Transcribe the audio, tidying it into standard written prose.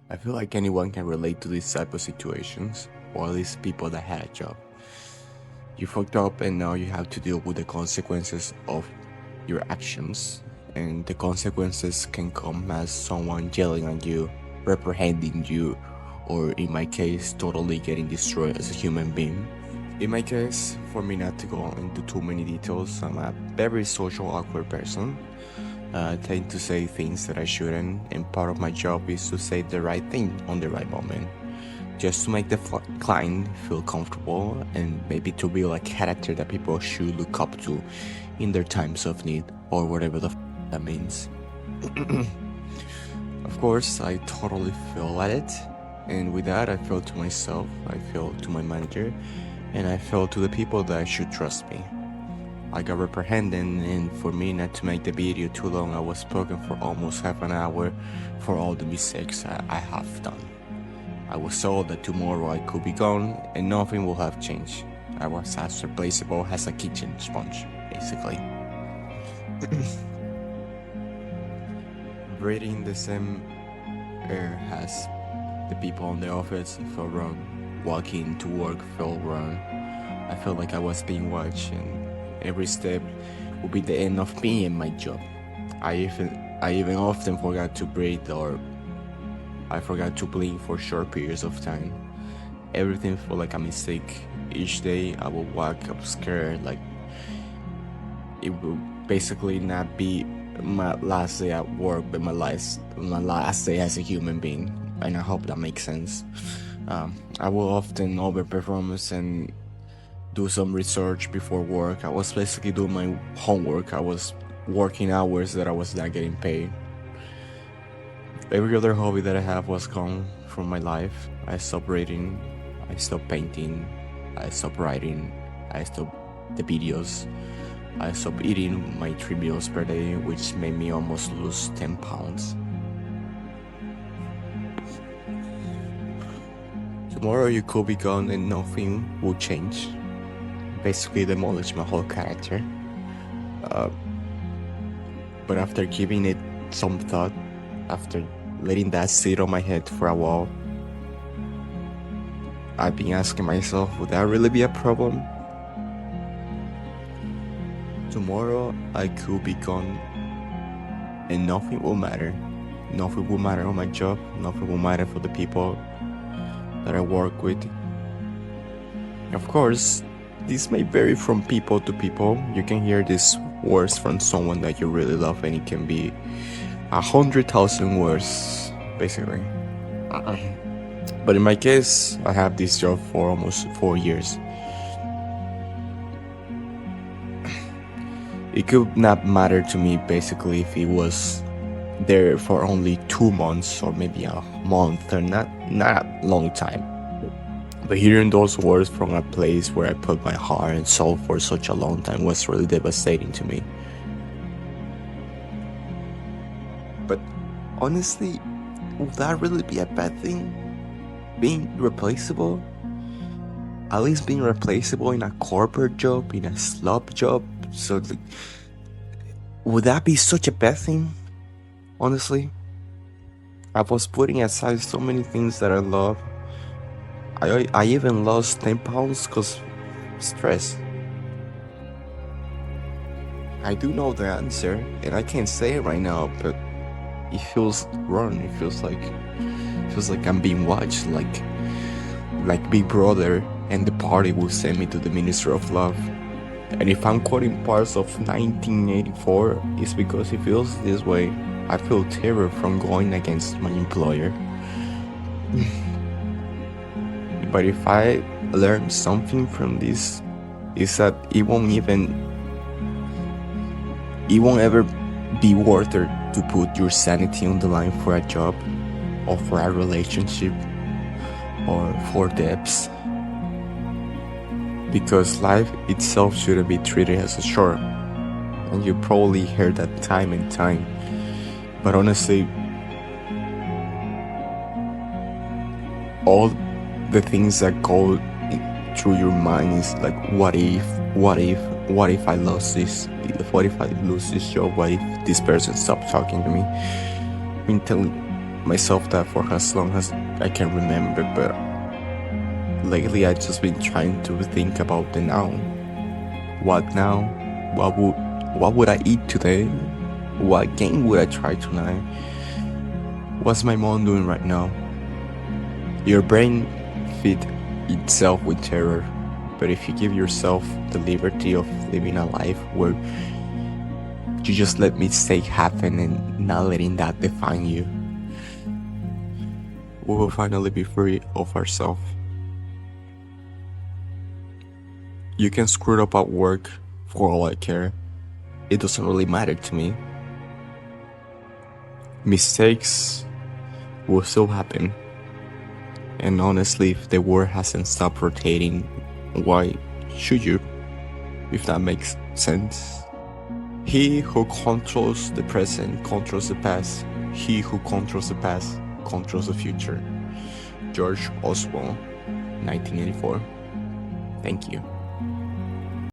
I feel like anyone can relate to these type of situations, or at least people that had a job. You fucked up and now you have to deal with the consequences of your actions, and the consequences can come as someone yelling at you, reprehending you, or in my case, totally getting destroyed as a human being. In my case, for me not to go into too many details, I'm a very social awkward person. I tend to say things that I shouldn't, and part of my job is to say the right thing on the right moment, just to make the client feel comfortable and maybe to build a character that people should look up to in their times of need, or whatever that means. Of course, I totally feel at it, and with that I feel to myself, I feel to my manager, and I feel to the people that should trust me. I got reprehended, and for me not to make the video too long, I was spoken for almost half an hour for all the mistakes I have done. I was told that tomorrow I could be gone and nothing will have changed. I was as replaceable as a kitchen sponge, basically. Breathing the same air as the people in the office felt wrong. Walking to work felt wrong. I felt like I was being watched, and every step would be the end of me and my job. I even often forgot to breathe, or I forgot to blink for short periods of time. Everything felt like a mistake. Each day I would wake up scared, like it would basically not be my last day at work, but my last day as a human being. And I hope that makes sense. I will often overperform and do some research before work. I was basically doing my homework. I was working hours that I was not getting paid. Every other hobby that I have was gone from my life. I stopped reading, I stopped painting, I stopped writing, I stopped the videos, I stopped eating my 3 meals per day, which made me almost lose 10 pounds. Tomorrow you could be gone and nothing will change. Basically demolish my whole character. But after giving it some thought, after letting that sit on my head for a while, I've been asking myself, would that really be a problem? Tomorrow I could be gone and nothing will matter. Nothing will matter on my job, nothing will matter for the people that I work with. Of course, this may vary from people to people. You can hear these words from someone that you really love, and it can be 100,000 words, basically. But in my case, I have this job for almost 4 years. It could not matter to me, basically, if it was there for only 2 months or maybe a month, or not a long time. But hearing those words from a place where I put my heart and soul for such a long time was really devastating to me. But honestly, would that really be a bad thing? Being replaceable? At least being replaceable in a corporate job, in a slop job? So, would that be such a bad thing? Honestly, I was putting aside so many things that I love. I even lost 10 pounds because stress. I do know the answer, and I can't say it right now, but it feels wrong. It feels like I'm being watched, like Big Brother, and the party will send me to the Minister of Love. And if I'm quoting parts of 1984, it's because it feels this way. I feel terror from going against my employer. But if I learn something from this, is that it won't ever be worth it to put your sanity on the line for a job, or for a relationship, or for debts. Because life itself shouldn't be treated as a chore. And you probably heard that time and time. But honestly, all the things that go through your mind is like, what if I lost this? What if I lose this job? What if this person stopped talking to me? been telling myself that for as long as I can remember, but lately I've just been trying to think about the now. What now? What would I eat today? What game would I try tonight? What's my mom doing right now? Your brain feeds itself with terror, but if you give yourself the liberty of living a life where you just let mistakes happen and not letting that define you, we will finally be free of ourselves. You can screw it up at work for all I care. It doesn't really matter to me. Mistakes will still happen. And honestly, if the world hasn't stopped rotating, why should you? If that makes sense. He who controls the present controls the past. He who controls the past controls the future. George Oswald, 1984. Thank you.